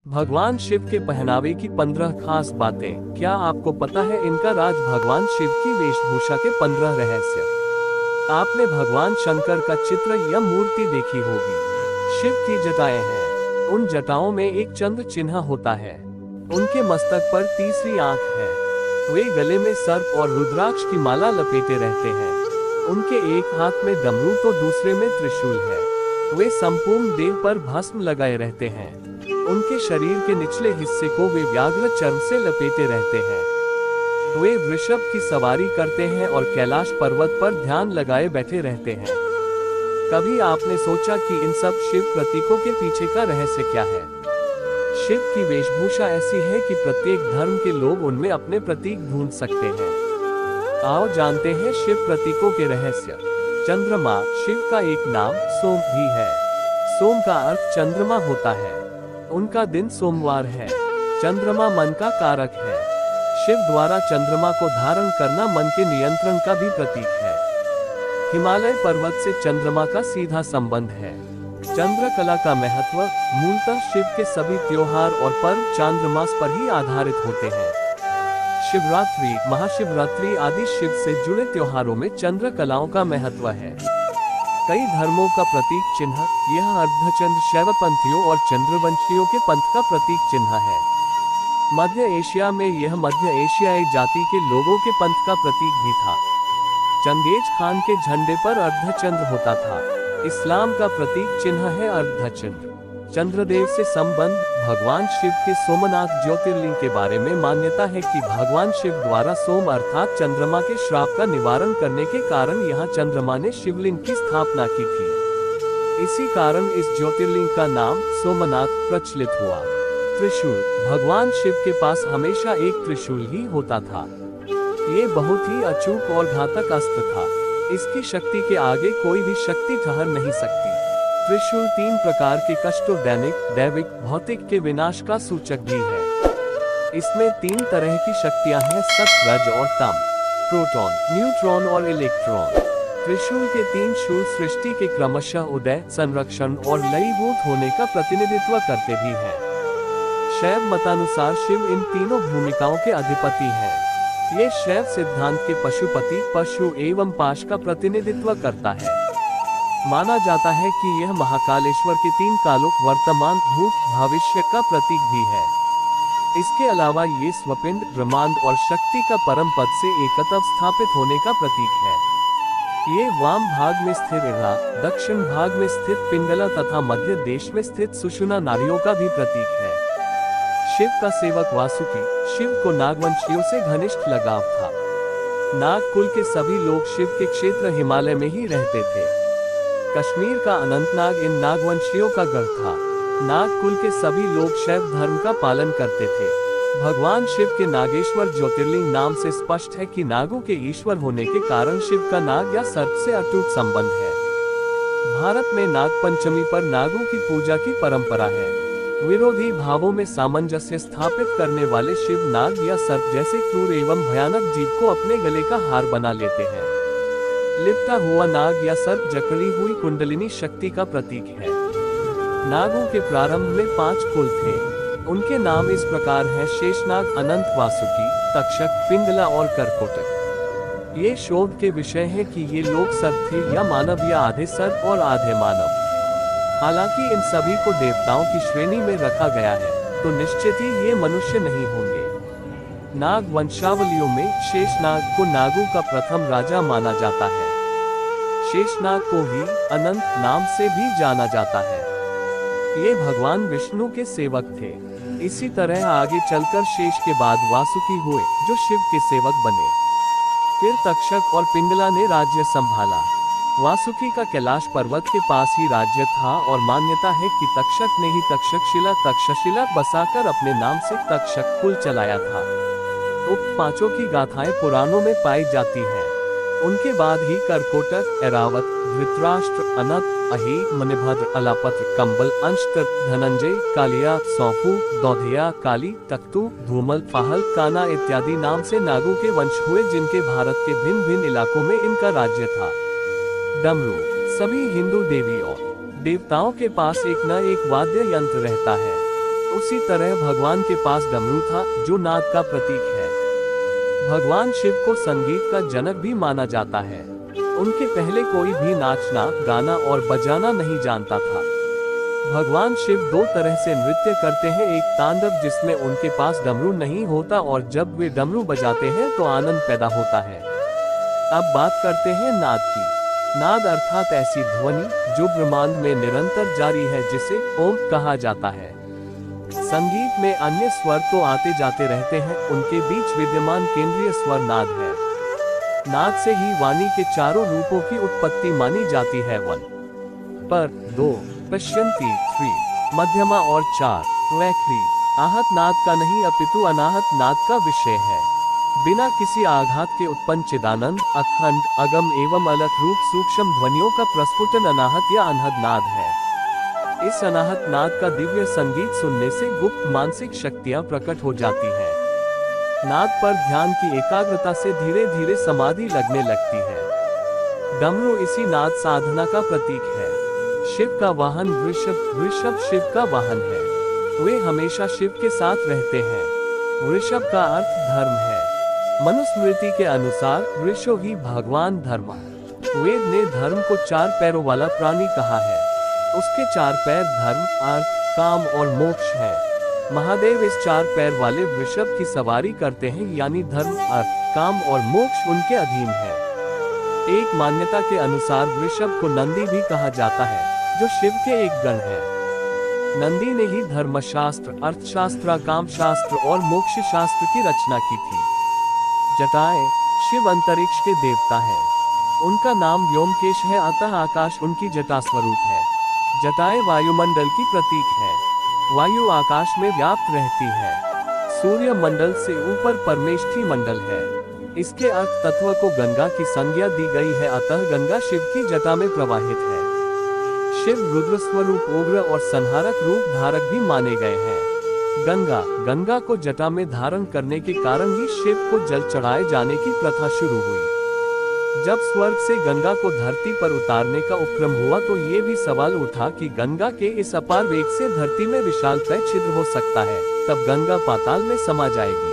भगवान शिव के पहनावे की 15 खास बातें। क्या आपको पता है इनका राज? भगवान शिव की वेशभूषा के 15 रहस्य। आपने भगवान शंकर का चित्र या मूर्ति देखी होगी। शिव की जटाएं हैं। उन जटाओं में एक चंद्र चिन्ह होता है। उनके मस्तक पर तीसरी आंख है। वे गले में सर्प और रुद्राक्ष की माला लपेटे रहते हैं। उनके एक हाथ में डमरू तो दूसरे में त्रिशूल है। वे संपूर्ण देह पर भस्म लगाए रहते हैं। उनके शरीर के निचले हिस्से को वे व्याघ्र चर्म से लपेटे रहते हैं। वे वृषभ की सवारी करते हैं और कैलाश पर्वत पर ध्यान लगाए बैठे रहते हैं। कभी आपने सोचा कि इन सब शिव प्रतीकों के पीछे का रहस्य क्या है? शिव की वेशभूषा ऐसी है कि प्रत्येक धर्म के लोग उनमें अपने प्रतीक ढूंढ सकते हैं। आओ जानते हैं शिव प्रतीकों के रहस्य। चंद्रमा। शिव का एक नाम सोम भी है। सोम का अर्थ चंद्रमा होता है। उनका दिन सोमवार है। चंद्रमा मन का कारक है। शिव द्वारा चंद्रमा को धारण करना मन के नियंत्रण का भी प्रतीक है। हिमालय पर्वत से चंद्रमा का सीधा संबंध है। चंद्रकला का महत्व। मूलतः शिव के सभी त्योहार और पर्व चांद्रमास पर ही आधारित होते हैं। शिवरात्रि, महाशिवरात्रि आदि शिव से जुड़े त्योहारों में चंद्रकलाओं का महत्व है। कई धर्मों का प्रतीक चिन्ह। यह अर्धचंद्र शैवपंथियों और चंद्रवंशियों के पंथ का प्रतीक चिन्ह है। मध्य एशिया में यह मध्य एशियाई जाति के लोगों के पंथ का प्रतीक भी था। चंगेज खान के झंडे पर अर्धचंद्र होता था। इस्लाम का प्रतीक चिन्ह है अर्धचंद्र। चंद्रदेव से संबंध। भगवान शिव के सोमनाथ ज्योतिर्लिंग के बारे में मान्यता है कि भगवान शिव द्वारा सोम अर्थात चंद्रमा के श्राप का निवारण करने के कारण यहाँ चंद्रमा ने शिवलिंग की स्थापना की थी। इसी कारण इस ज्योतिर्लिंग का नाम सोमनाथ प्रचलित हुआ। त्रिशूल। भगवान शिव के पास हमेशा एक त्रिशूल ही होता था। ये बहुत ही अचूक और घातक अस्त्र था। इसकी शक्ति के आगे कोई भी शक्ति ठहर नहीं सकती। त्रिशूल 3 प्रकार के कष्टों दैविक, भौतिक के विनाश का सूचक भी है। इसमें 3 तरह की शक्तियां हैं, सत, रज और तम, प्रोटॉन, न्यूट्रॉन और इलेक्ट्रॉन। त्रिशूल के 3 शूल सृष्टि के क्रमशः उदय, संरक्षण और लयीभूत होने का प्रतिनिधित्व करते भी हैं। शैव मतानुसार शिव इन तीनों भूमिकाओं के अधिपति हैं। ये शैव सिद्धांत के पशुपति, पशु एवं पाश का प्रतिनिधित्व करता है। माना जाता है कि यह महाकालेश्वर के 3 कालों वर्तमान, भूत, भविष्य का प्रतीक भी है। इसके अलावा ये स्वपिंड, ब्रह्मांड और शक्ति का परम पद से एकत्व स्थापित होने का प्रतीक है। ये वाम भाग में स्थित इड़ा, दक्षिण भाग में स्थित पिंगला तथा मध्य देश में स्थित सुषुम्ना नाड़ियों का भी प्रतीक है। शिव का सेवक वासुकी। शिव को नागवंशियों से घनिष्ठ लगाव था। नाग कुल के सभी लोग शिव के क्षेत्र हिमालय में ही रहते थे। कश्मीर का अनंतनाग इन नागवंशियों का गढ़ था। नाग कुल के सभी लोग शैव धर्म का पालन करते थे। भगवान शिव के नागेश्वर ज्योतिर्लिंग नाम से स्पष्ट है कि नागों के ईश्वर होने के कारण शिव का नाग या सर्प से अटूट संबंध है। भारत में नागपंचमी पर नागों की पूजा की परंपरा है। विरोधी भावों में सामंजस्य स्थापित करने वाले शिव नाग या सर्प जैसे क्रूर एवं भयानक जीव को अपने गले का हार बना लेते हैं। लिपटा हुआ नाग या सर्प जकड़ी हुई कुंडलिनी शक्ति का प्रतीक है। नागों के प्रारंभ में 5 कुल थे। उनके नाम इस प्रकार हैं: शेषनाग, अनंत, वासुकी, तक्षक, पिंगला और करकोटक। ये शोध के विषय है कि ये लोग सर्प थे या मानव या आधे सर्प और आधे मानव। हालांकि इन सभी को देवताओं की श्रेणी में रखा गया है, तो निश्चित ही ये मनुष्य नहीं होंगे। नाग वंशावलियों में शेषनाग को नागों का प्रथम राजा माना जाता है। शेषनाग को ही अनंत नाम से भी जाना जाता है। ये भगवान विष्णु के सेवक थे। इसी तरह आगे चलकर शेष के बाद वासुकी हुए, जो शिव के सेवक बने। फिर तक्षक और पिंगला ने राज्य संभाला। वासुकी का कैलाश पर्वत के पास ही राज्य था और मान्यता है कि तक्षक ने ही तक्षशिला बसाकर अपने नाम से तक्षक कुल चलाया था। उक्त 5 की गाथाएं पुराणों में पाई जाती हैं। उनके बाद ही करकोटक, ऐरावत, धृतराष्ट्र, अनत, अहि, मणिभद्र, अलापत्र, कंबल, अंशतर, धनंजय, कालिया, सौंफू, दौधिया, काली, तख्तू, धूमल, फाहल, काना इत्यादि नाम से नागों के वंश हुए, जिनके भारत के भिन्न भिन्न इलाकों में इनका राज्य था। डमरू। सभी हिंदू देवी और देवताओं के पास एक न एक वाद्य यंत्र रहता है। उसी तरह भगवान के पास डमरू था, जो नाद का प्रतीक है। भगवान शिव को संगीत का जनक भी माना जाता है। उनके पहले कोई भी नाचना, गाना और बजाना नहीं जानता था। भगवान शिव दो तरह से नृत्य करते हैं, एक तांडव जिसमें उनके पास डमरू नहीं होता और जब वे डमरू बजाते हैं तो आनंद पैदा होता है। अब बात करते हैं नाद की। नाद अर्थात ऐसी ध्वनि जो ब्रह्मांड में निरंतर जारी है, जिसे ओम कहा जाता है। संगीत में अन्य स्वर तो आते जाते रहते हैं, उनके बीच विद्यमान केंद्रीय स्वर नाद है। नाद से ही वाणी के चारों रूपों की उत्पत्ति मानी जाती है। 1 पर 2 पश्यन्ति 3 मध्यमा और 4 वैखरी। आहत नाद का नहीं अपितु अनाहत नाद का विषय है। बिना किसी आघात के उत्पन्न चिदानंद, अखंड, अगम एवं अलग रूप सूक्ष्म ध्वनियों का प्रस्फुटन अनाहत या अनहद नाद है। इस अनाहत नाद का दिव्य संगीत सुनने से गुप्त मानसिक शक्तियां प्रकट हो जाती हैं। नाद पर ध्यान की एकाग्रता से धीरे धीरे समाधि लगने लगती है। डमरू इसी नाद साधना का प्रतीक है। शिव का वाहन वृषभ, वृषभ शिव का वाहन है। वे हमेशा शिव के साथ रहते हैं। वृषभ का अर्थ धर्म है। मनुस्मृति के अनुसार वृषो ही भगवान धर्म। वेद ने धर्म को 4 पैरों वाला प्राणी कहा है। उसके 4 पैर धर्म, अर्थ, काम और मोक्ष है। महादेव इस 4 पैर वाले वृषभ की सवारी करते हैं, यानी धर्म, अर्थ, काम और मोक्ष उनके अधीन है। एक मान्यता के अनुसार वृषभ को नंदी भी कहा जाता है, जो शिव के एक गण है। नंदी ने ही धर्मशास्त्र, अर्थशास्त्र, काम शास्त्र और मोक्ष शास्त्र की रचना की थी। जटाएं, शिव अंतरिक्ष के देवता है। उनका नाम व्योमकेश है, अतः आकाश उनकी जटा स्वरूप है। जटाएं वायुमंडल की प्रतीक है। वायु आकाश में व्याप्त रहती है। सूर्य मंडल से ऊपर परमेष्ठी मंडल है। इसके अर्थ तत्व को गंगा की संज्ञा दी गई है, अतः गंगा शिव की जटा में प्रवाहित है। शिव रुद्र स्वरूप, उग्र और संहारक रूप धारक भी माने गए हैं। गंगा को जटा में धारण करने के कारण ही शिव को जल चढ़ाए जाने की प्रथा शुरू हुई। जब स्वर्ग से गंगा को धरती पर उतारने का उपक्रम हुआ तो ये भी सवाल उठा कि गंगा के इस अपार वेग से धरती में विशालकाय छिद्र हो सकता है, तब गंगा पाताल में समा जाएगी।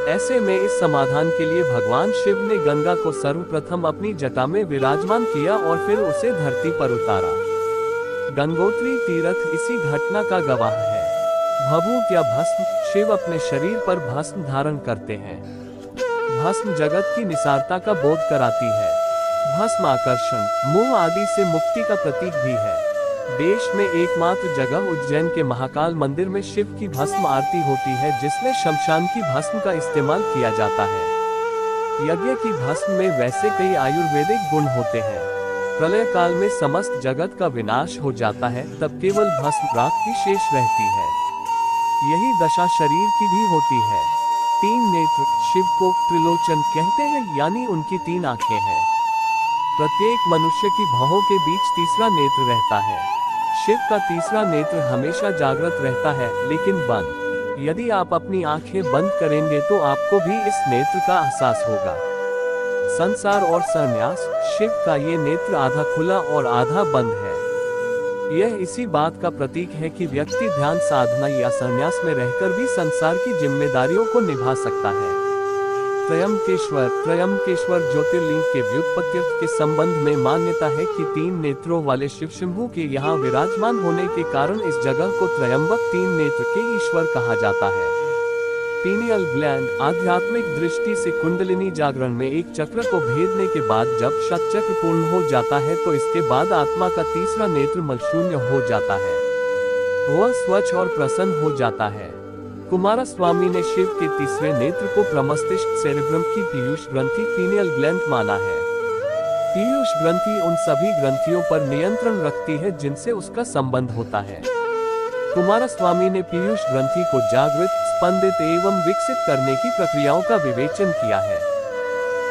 ऐसे में इस समाधान के लिए भगवान शिव ने गंगा को सर्वप्रथम अपनी जटा में विराजमान किया और फिर उसे धरती पर उतारा। गंगोत्री तीर्थ इसी घटना का गवाह है। भभूत या भस्म, शिव अपने शरीर पर भस्म धारण करते हैं। भस्म जगत की निसारता का बोध कराती है। भस्म आकर्षण, मोह आदि से मुक्ति का प्रतीक भी है। देश में एकमात्र जगह उज्जैन के महाकाल मंदिर में शिव की भस्म आरती होती है, जिसमें शमशान की भस्म का इस्तेमाल किया जाता है। यज्ञ की भस्म में वैसे कई आयुर्वेदिक गुण होते हैं। प्रलय काल में समस्त जगत का विनाश हो जाता है, तब केवल भस्म राख की शेष रहती है। यही दशा शरीर की भी होती है। 3 नेत्र, शिव को त्रिलोचन कहते हैं, यानी उनकी 3 आंखें हैं। प्रत्येक मनुष्य की भौहों के बीच तीसरा नेत्र रहता है। शिव का तीसरा नेत्र हमेशा जागृत रहता है, लेकिन बंद। यदि आप अपनी आंखें बंद करेंगे तो आपको भी इस नेत्र का एहसास होगा। संसार और संन्यास, शिव का ये नेत्र आधा खुला और आधा बंद है। यह इसी बात का प्रतीक है कि व्यक्ति ध्यान साधना या संन्यास में रहकर भी संसार की जिम्मेदारियों को निभा सकता है। त्रयंबकेश्वर ज्योतिर्लिंग के व्युत्पत्ति के संबंध में मान्यता है कि 3 नेत्रों वाले शिव शंभू के यहाँ विराजमान होने के कारण इस जगह को त्रयंबक 3 नेत्र के ईश्वर कहा जाता है। पीनियल ग्लैंड, आध्यात्मिक दृष्टि से कुंडलिनी जागरण में एक चक्र को भेदने के बाद जब शतचक्र पूर्ण हो जाता है तो इसके बाद आत्मा का तीसरा नेत्र मलशून्य हो जाता है। वह स्वच्छ और प्रसन्न हो जाता है। कुमारस्वामी ने शिव के तीसरे नेत्र को प्रमस्तिष्क सेरेब्रम की पीयूष ग्रंथि पीनियल ग्लैंड माना है। पीयूष ग्रंथि उन सभी ग्रंथियों पर नियंत्रण रखती है जिनसे उसका संबंध होता है। कुमारस्वामी ने पीयूष ग्रंथि को जागृत, स्पंदित एवं विकसित करने की प्रक्रियाओं का विवेचन किया है।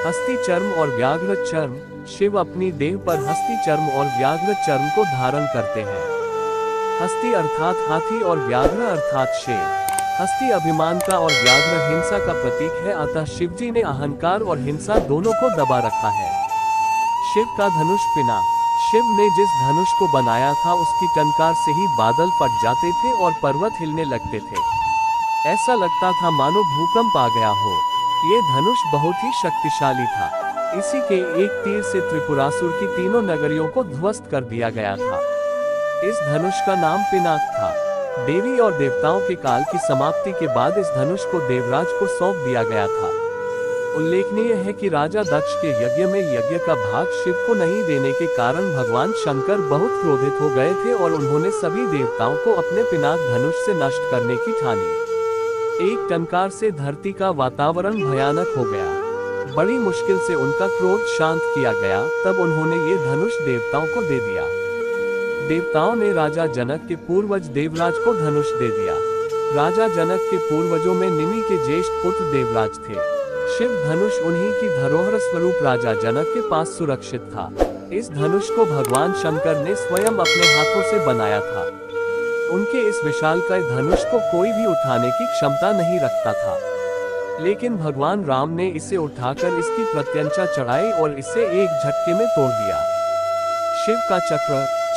हस्ती चर्म और व्याघ्र चर्म, शिव अपनी देह पर हस्ती चर्म और व्याघ्र चर्म को धारण करते हैं। हस्ती अर्थात हाथी और व्याघ्र अर्थात शेर। हस्ती अभिमान का और व्याघ्र हिंसा का प्रतीक है, अतः शिवजी ने अहंकार और हिंसा दोनों को दबा रखा है। शिव का धनुष पिनाक, शिव ने जिस धनुष को बनाया था उसकी टंकार से ही बादल फट जाते थे और पर्वत हिलने लगते थे। ऐसा लगता था मानो भूकंप आ गया हो। ये धनुष बहुत ही शक्तिशाली था। इसी के एक तीर से त्रिपुरासुर की तीनों नगरियों को ध्वस्त कर दिया गया था। इस धनुष का नाम पिनाक था। देवी और देवताओं के काल की समाप्ति के बाद इस धनुष को देवराज को सौंप दिया गया था। उल्लेखनीय है कि राजा दक्ष के यज्ञ में यज्ञ का भाग शिव को नहीं देने के कारण भगवान शंकर बहुत क्रोधित हो गए थे और उन्होंने सभी देवताओं को अपने पिनाक धनुष से नष्ट करने की ठानी। एक टंकार से धरती का वातावरण भयानक हो गया। बड़ी मुश्किल से उनका क्रोध शांत किया गया, तब उन्होंने ये धनुष देवताओं को दे दिया। देवताओं ने राजा जनक के पूर्वज देवराज को धनुष दे दिया। राजा जनक के पूर्वजों में निमि के ज्येष्ठ पुत्र देवराज थे। शिव धनुष उन्हीं की धरोहर स्वरूप राजा जनक के पास सुरक्षित था। इस धनुष को भगवान शंकर ने स्वयं अपने हाथों से बनाया था। उनके इस विशालकाय धनुष को कोई भी उठाने की क्षमता नहीं रखता था, लेकिन भगवान राम ने इसे उठाकर इसकी प्रत्यंचा चढ़ाई और इसे एक झटके में तोड़ दिया। शिव का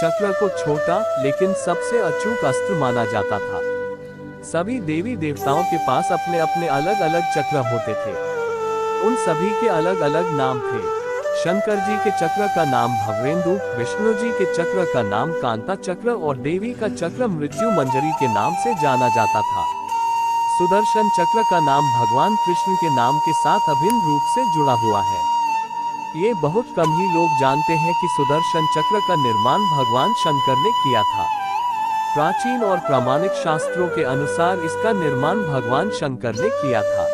चक्र को छोटा लेकिन सबसे अचूक अस्त्र माना जाता था। सभी देवी देवताओं के पास अपने अपने अलग अलग चक्र होते थे। उन सभी के अलग अलग नाम थे। शंकर जी के चक्र का नाम भव्रेंदु, विष्णु जी के चक्र का नाम कांता चक्र और देवी का चक्र मृत्यु मंजरी के नाम से जाना जाता था। सुदर्शन चक्र का नाम भगवान कृष्ण के नाम के साथ अभिन्न रूप से जुड़ा हुआ है। ये बहुत कम ही लोग जानते हैं कि सुदर्शन चक्र का निर्माण भगवान शंकर ने किया था। प्राचीन और प्रामाणिक शास्त्रों के अनुसार इसका निर्माण भगवान शंकर ने किया था।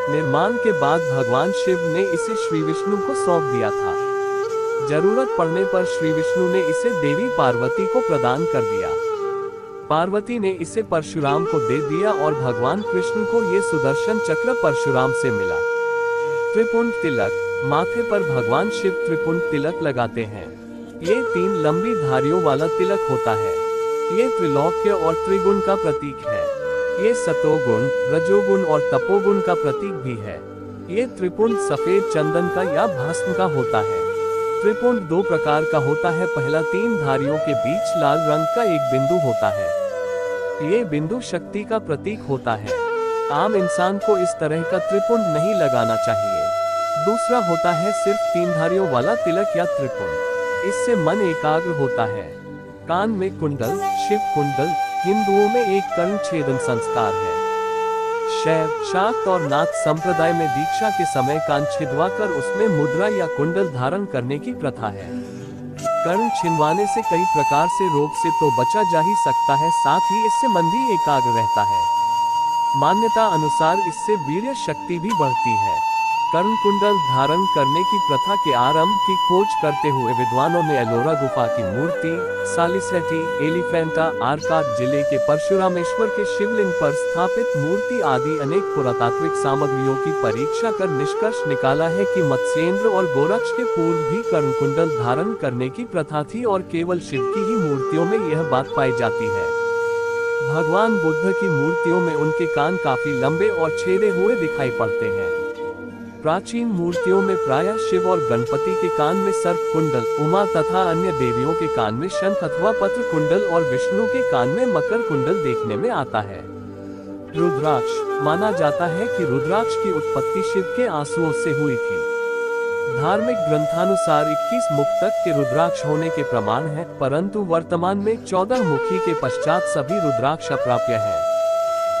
निर्माण के बाद भगवान शिव ने इसे श्री विष्णु को सौंप दिया था। जरूरत पड़ने पर श्री विष्णु ने इसे देवी पार्वती को प्रदान कर दिया। पार्वती ने इसे परशुराम को दे दिया और भगवान कृष्ण को ये सुदर्शन चक्र परशुराम से मिला। त्रिपुंड तिलक, माथे पर भगवान शिव त्रिपुंड तिलक लगाते हैं। ये 3 लंबी धारियों वाला तिलक होता है। ये त्रिलोक्य और त्रिगुण का प्रतीक है। ये सतोगुण, रजोगुण और तपोगुण का प्रतीक भी है। ये त्रिपुंड सफेद चंदन का या भस्म का होता है। त्रिपुंड 2 प्रकार का होता है। पहला 3 धारियों के बीच लाल रंग का एक बिंदु होता है। ये बिंदु शक्ति का प्रतीक होता है। आम इंसान को इस तरह का त्रिपुंड नहीं लगाना चाहिए। दूसरा होता है सिर्फ 3 धारियों वाला तिलक या त्रिपुंड। इससे मन एकाग्र होता है। कान में कुंडल, शिव कुंडल हिंदुओं में एक कर्ण छेदन संस्कार है। शैव, शाक्त और नाथ संप्रदाय में दीक्षा के समय कान छिदवाकर उसमें मुद्रा या कुंडल धारण करने की प्रथा है। कर्ण छिदवाने से कई प्रकार से रोग से तो बचा जा ही सकता है, साथ ही इससे मन भी एकाग्र रहता है। मान्यता अनुसार इससे वीर्य शक्ति भी बढ़ती है। कर्ण कुंडल धारण करने की प्रथा के आरंभ की खोज करते हुए विद्वानों ने एलोरा गुफा की मूर्ति, सालिसेटी, एलिफेंटा, आर्काट जिले के परशुरामेश्वर के शिवलिंग पर स्थापित मूर्ति आदि अनेक पुरातात्विक सामग्रियों की परीक्षा कर निष्कर्ष निकाला है कि मत्स्येंद्र और गोरक्ष के पूर्व भी कर्ण कुंडल धारण करने की प्रथा थी और केवल शिव की ही मूर्तियों में यह बात पाई जाती है। भगवान बुद्ध की मूर्तियों में उनके कान काफी लंबे और छेदे हुए दिखाई पड़ते हैं। प्राचीन मूर्तियों में प्रायः शिव और गणपति के कान में सर्प कुंडल, उमा तथा अन्य देवियों के कान में शंख अथवा पत्र कुंडल और विष्णु के कान में मकर कुंडल देखने में आता है। रुद्राक्ष, माना जाता है कि रुद्राक्ष की उत्पत्ति शिव के आंसुओं से हुई थी। धार्मिक ग्रंथानुसार 21 मुख तक के रुद्राक्ष होने के प्रमाण हैं, परंतु वर्तमान में 14 मुखी के पश्चात सभी रुद्राक्ष अप्राप्य हैं।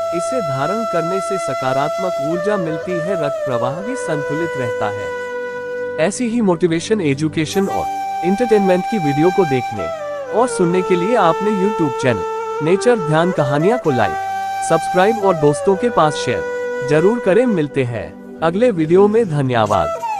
इसे धारण करने से सकारात्मक ऊर्जा मिलती है, रक्त प्रवाह भी संतुलित रहता है। ऐसी ही मोटिवेशन, एजुकेशन और एंटरटेनमेंट की वीडियो को देखने और सुनने के लिए आपने YouTube चैनल नेचर ध्यान कहानियां को लाइक, सब्सक्राइब और दोस्तों के पास शेयर जरूर करें। मिलते हैं अगले वीडियो में। धन्यवाद।